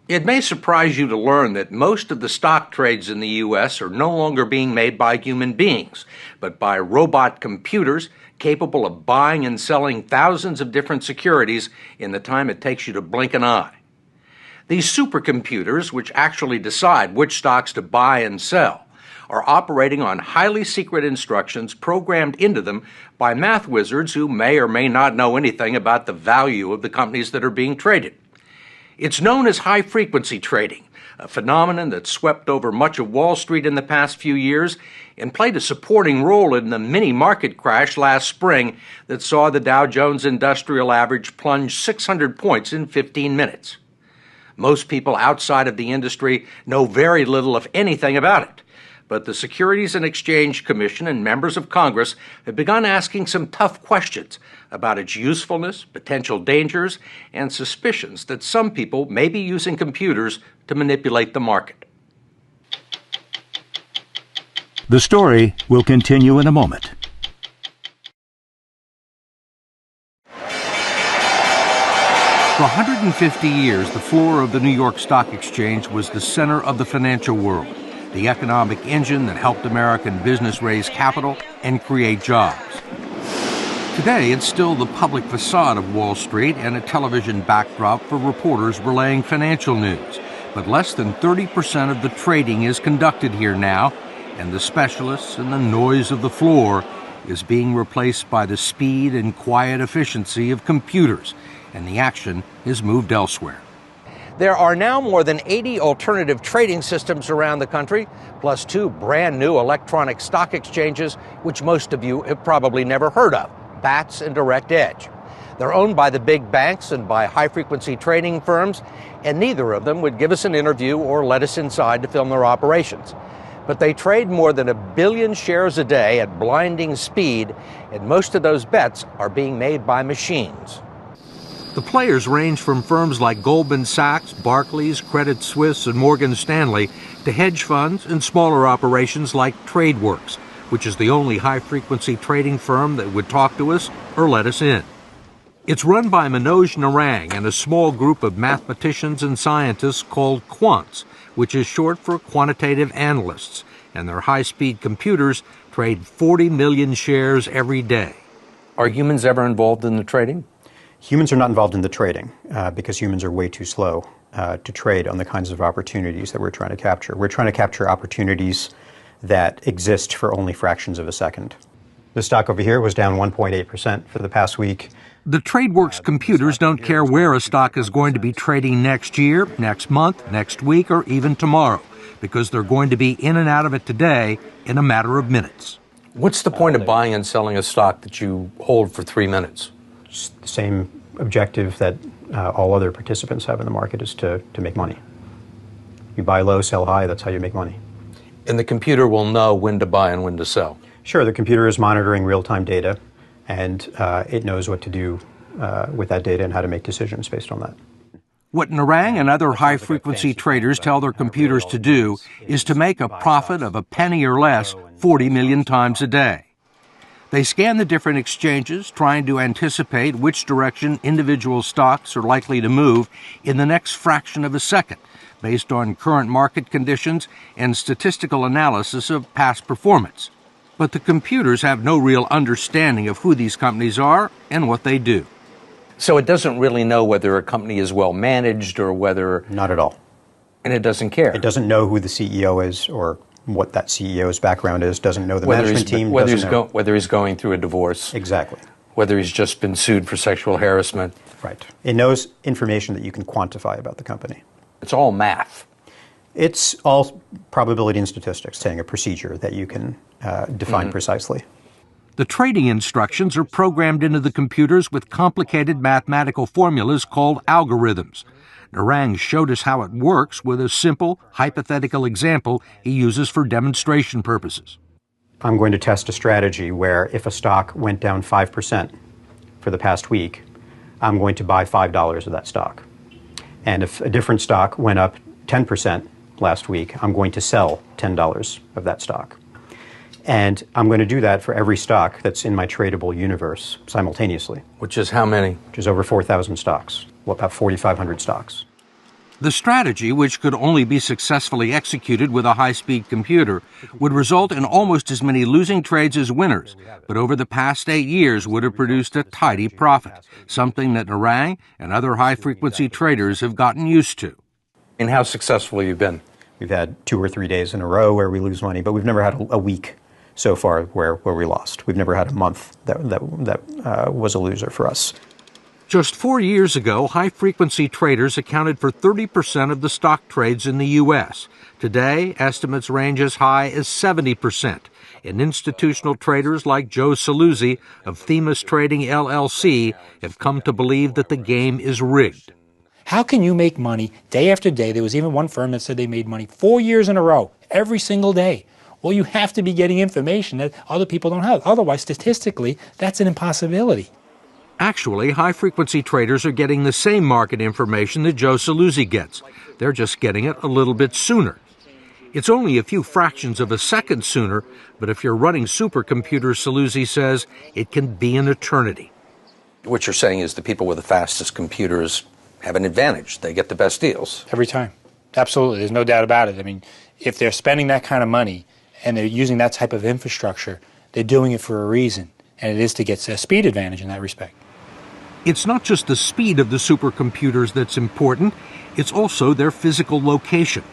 It may surprise you to learn that most of the stock trades in the U.S. are no longer being made by human beings, but by robot computers capable of buying and selling thousands of different securities in the time it takes you to blink an eye. These supercomputers, which actually decide which stocks to buy and sell, are operating on highly secret instructions programmed into them by math wizards who may or may not know anything about the value of the companies that are being traded. It's known as high-frequency trading, a phenomenon that swept over much of Wall Street in the past few years and played a supporting role in the mini-market crash last spring that saw the Dow Jones Industrial Average plunge 600 points in 15 minutes. Most people outside of the industry know very little, if anything, about it. But the Securities and Exchange Commission and members of Congress have begun asking some tough questions about its usefulness, potential dangers, and suspicions that some people may be using computers to manipulate the market. The story will continue in a moment. For 150 years, the floor of the New York Stock Exchange was the center of the financial world, the economic engine that helped American business raise capital and create jobs. Today, it's still the public facade of Wall Street and a television backdrop for reporters relaying financial news. But less than 30% of the trading is conducted here now, and the specialists and the noise of the floor is being replaced by the speed and quiet efficiency of computers, and the action is moved elsewhere. There are now more than 80 alternative trading systems around the country, plus 2 brand new electronic stock exchanges, which most of you have probably never heard of, BATS and Direct Edge. They're owned by the big banks and by high-frequency trading firms, and neither of them would give us an interview or let us inside to film their operations. But they trade more than 1 billion shares a day at blinding speed, and most of those bets are being made by machines. The players range from firms like Goldman Sachs, Barclays, Credit Suisse, and Morgan Stanley to hedge funds and smaller operations like TradeWorks, which is the only high-frequency trading firm that would talk to us or let us in. It's run by Manoj Narang and a small group of mathematicians and scientists called quants, which is short for quantitative analysts, and their high-speed computers trade 40 million shares every day. Are humans ever involved in the trading? Humans are not involved in the trading because humans are way too slow to trade on the kinds of opportunities that we're trying to capture. We're trying to capture opportunities that exist for only fractions of a second. The stock over here was down 1.8% for the past week. The TradeWorks computers don't care where a stock is going to be trading next year, next month, next week, or even tomorrow, because they're going to be in and out of it today in a matter of minutes. What's the point of buying and selling a stock that you hold for 3 minutes? It's the same objective that all other participants have in the market, is to make money. You buy low, sell high, that's how you make money. And the computer will know when to buy and when to sell? Sure, the computer is monitoring real-time data, and it knows what to do with that data and how to make decisions based on that. What Narang and other high-frequency traders tell their computers to do is to make a profit of a penny or less 40 million times a day. They scan the different exchanges, trying to anticipate which direction individual stocks are likely to move in the next fraction of a second, based on current market conditions and statistical analysis of past performance. But the computers have no real understanding of who these companies are and what they do. So it doesn't really know whether a company is well managed or whether... Not at all. And it doesn't care? It doesn't know who the CEO is or what that CEO's background is, doesn't know the management team, whether he's going through a divorce. Exactly. Whether he's just been sued for sexual harassment. Right. It knows information that you can quantify about the company. It's all math. It's all probability and statistics, saying a procedure that you can define precisely. The trading instructions are programmed into the computers with complicated mathematical formulas called algorithms. Narang showed us how it works with a simple, hypothetical example he uses for demonstration purposes. I'm going to test a strategy where if a stock went down 5% for the past week, I'm going to buy $5 of that stock. And if a different stock went up 10% last week, I'm going to sell $10 of that stock. And I'm going to do that for every stock that's in my tradable universe simultaneously. Which is how many? Which is over 4,000 stocks. Well, about 4,500 stocks. The strategy, which could only be successfully executed with a high-speed computer, would result in almost as many losing trades as winners, but over the past 8 years would have produced a tidy profit, something that Narang and other high-frequency traders have gotten used to. And how successful have you been? We've had 2 or 3 days in a row where we lose money, but we've never had a week so far where we lost. We've never had a month that was a loser for us. Just 4 years ago, high-frequency traders accounted for 30% of the stock trades in the U.S. Today, estimates range as high as 70%. And institutional traders like Joe Saluzzi of Themis Trading LLC have come to believe that the game is rigged. How can you make money day after day? There was even one firm that said they made money 4 years in a row, every single day. Well, you have to be getting information that other people don't have. Otherwise, statistically, that's an impossibility. Actually, high-frequency traders are getting the same market information that Joe Saluzzi gets. They're just getting it a little bit sooner. It's only a few fractions of a second sooner, but if you're running supercomputers, Saluzzi says, it can be an eternity. What you're saying is the people with the fastest computers have an advantage. They get the best deals. Every time. Absolutely. There's no doubt about it. I mean, if they're spending that kind of money and they're using that type of infrastructure, they're doing it for a reason, and it is to get a speed advantage in that respect. It's not just the speed of the supercomputers that's important, it's also their physical location.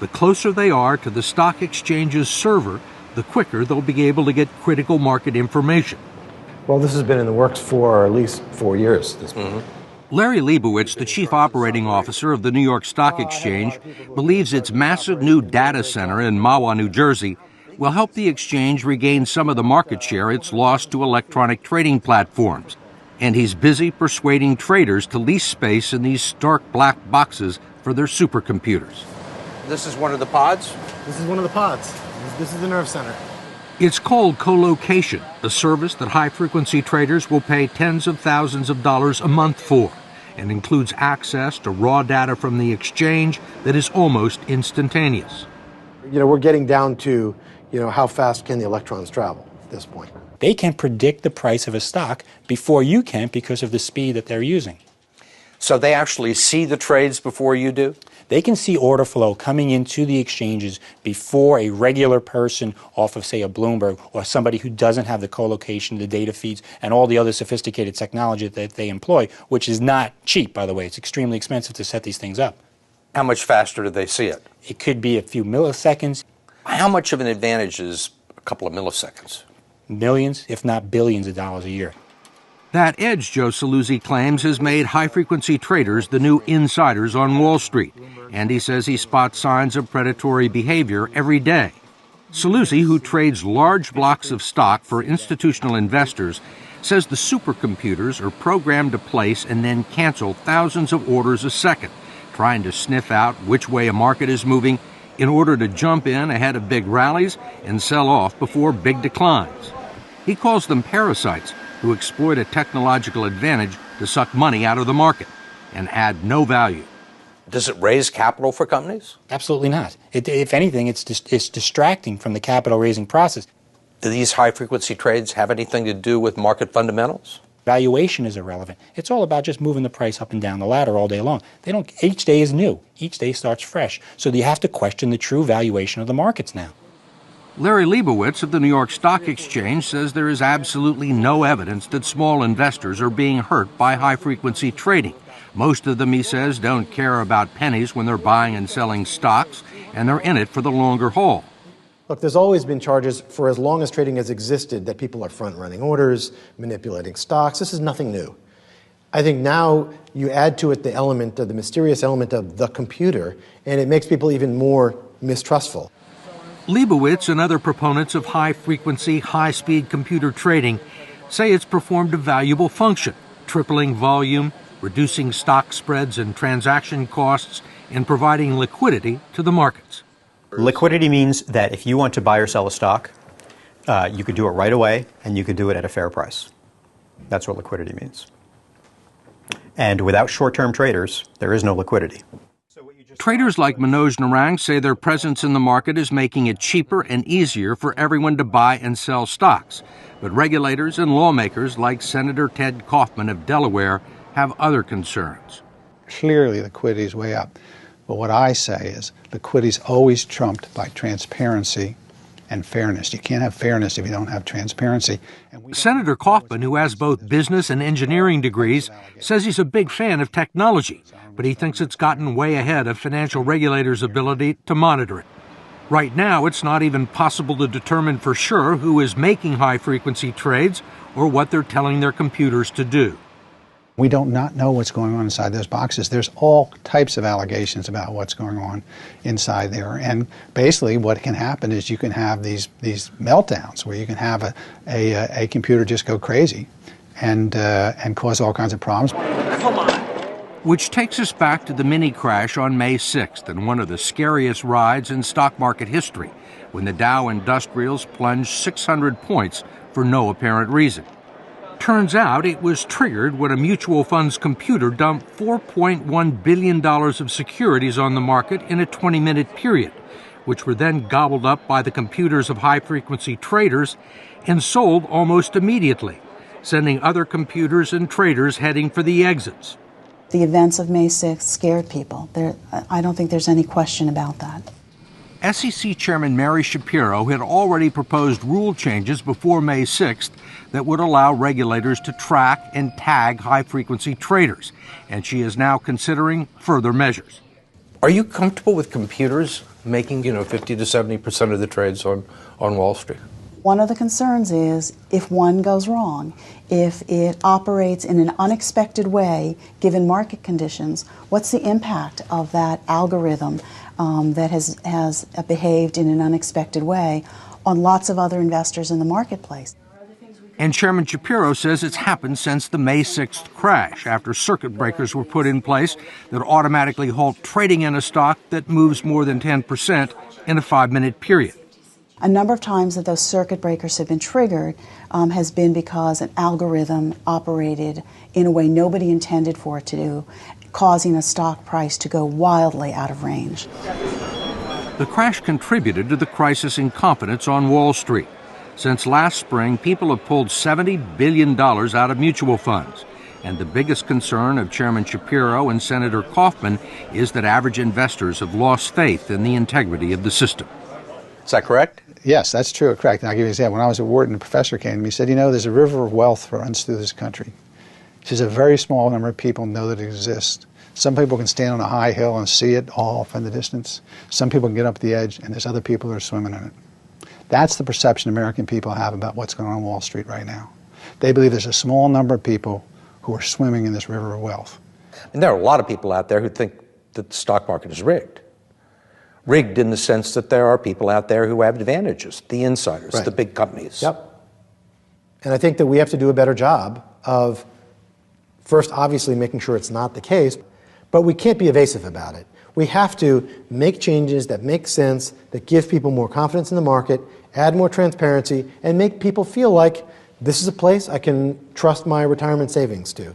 The closer they are to the stock exchange's server, the quicker they'll be able to get critical market information. Well, this has been in the works for at least 4 years at this point. Larry Leibowitz, the chief operating officer of the New York Stock Exchange, believes its massive new data center in MAAI, New Jersey, will help the exchange regain some of the market share it's lost to electronic trading platforms. And he's busy persuading traders to lease space in these stark black boxes for their supercomputers. This is one of the pods? This is one of the pods. This is the nerve center. It's called colocation, a service that high-frequency traders will pay tens of thousands of dollars a month for, and includes access to raw data from the exchange that is almost instantaneous. We're getting down to, how fast can the electrons travel at this point. They can predict the price of a stock before you can because of the speed that they're using. So they actually see the trades before you do? They can see order flow coming into the exchanges before a regular person off of, say, a Bloomberg or somebody who doesn't have the colocation, the data feeds, and all the other sophisticated technology that they employ, which is not cheap, by the way. It's extremely expensive to set these things up. How much faster do they see it? It could be a few milliseconds. How much of an advantage is a couple of milliseconds? Millions, if not billions of dollars a year. That edge, Joe Saluzzi claims, has made high-frequency traders the new insiders on Wall Street, and he says he spots signs of predatory behavior every day. Saluzzi, who trades large blocks of stock for institutional investors, says the supercomputers are programmed to place and then cancel thousands of orders a second, trying to sniff out which way a market is moving in order to jump in ahead of big rallies and sell off before big declines. He calls them parasites who exploit a technological advantage to suck money out of the market and add no value. Does it raise capital for companies? Absolutely not. If anything, it's distracting from the capital raising process. Do these high-frequency trades have anything to do with market fundamentals? Valuation is irrelevant. It's all about just moving the price up and down the ladder all day long. Each day is new. Each day starts fresh. So you have to question the true valuation of the markets now. Larry Leibowitz of the New York Stock Exchange says there is absolutely no evidence that small investors are being hurt by high-frequency trading. Most of them, he says, don't care about pennies when they're buying and selling stocks, and they're in it for the longer haul. Look, there's always been charges for as long as trading has existed that people are front-running orders, manipulating stocks. This is nothing new. I think now you add to it the mysterious element of the computer, and it makes people even more mistrustful. Leibowitz and other proponents of high-frequency, high-speed computer trading say it's performed a valuable function, tripling volume, reducing stock spreads and transaction costs, and providing liquidity to the markets. Liquidity means that if you want to buy or sell a stock, you could do it right away, and you could do it at a fair price. That's what liquidity means. And without short-term traders, there is no liquidity. Traders like Manoj Narang say their presence in the market is making it cheaper and easier for everyone to buy and sell stocks. But regulators and lawmakers like Senator Ted Kaufman of Delaware have other concerns. Clearly, liquidity is way up. But what I say is liquidity is always trumped by transparency and fairness. You can't have fairness if you don't have transparency. Senator Kaufman, who has both business and engineering degrees, says he's a big fan of technology, but he thinks it's gotten way ahead of financial regulators' ability to monitor it. Right now, it's not even possible to determine for sure who is making high-frequency trades or what they're telling their computers to do. We don't not know what's going on inside those boxes. There's all types of allegations about what's going on inside there. And basically what can happen is you can have these meltdowns where you can have a computer just go crazy and cause all kinds of problems. Which takes us back to the mini crash on May 6th and one of the scariest rides in stock market history, when the Dow Industrials plunged 600 points for no apparent reason. Turns out it was triggered when a mutual fund's computer dumped $4.1 billion of securities on the market in a 20-minute period, which were then gobbled up by the computers of high-frequency traders and sold almost immediately, sending other computers and traders heading for the exits. The events of May 6th scared people. I don't think there's any question about that. SEC Chairman Mary Shapiro had already proposed rule changes before May 6th that would allow regulators to track and tag high-frequency traders, and she is now considering further measures. Are you comfortable with computers making, 50 to 70% of the trades on Wall Street? One of the concerns is if one goes wrong, if it operates in an unexpected way, given market conditions, what's the impact of that algorithm that has behaved in an unexpected way on lots of other investors in the marketplace? And Chairman Shapiro says it's happened since the May 6th crash, after circuit breakers were put in place that automatically halt trading in a stock that moves more than 10% in a 5-minute period. A number of times that those circuit breakers have been triggered has been because an algorithm operated in a way nobody intended for it to do, causing a stock price to go wildly out of range. The crash contributed to the crisis in confidence on Wall Street. Since last spring, people have pulled $70 billion out of mutual funds. And the biggest concern of Chairman Shapiro and Senator Kaufman is that average investors have lost faith in the integrity of the system. Is that correct? Yes, that's true, correct. And I'll give you an example. When I was at Wharton, a professor came to me and said, there's a river of wealth that runs through this country. He says a very small number of people know that it exists. Some people can stand on a high hill and see it all off in the distance. Some people can get up the edge, and there's other people that are swimming in it. That's the perception American people have about what's going on Wall Street right now. They believe there's a small number of people who are swimming in this river of wealth. And there are a lot of people out there who think that the stock market is rigged. Rigged in the sense that there are people out there who have advantages, the insiders, Right. the big companies. Yep. And I think that we have to do a better job of first, obviously, making sure it's not the case, but we can't be evasive about it. We have to make changes that make sense, that give people more confidence in the market, add more transparency, and make people feel like this is a place I can trust my retirement savings to.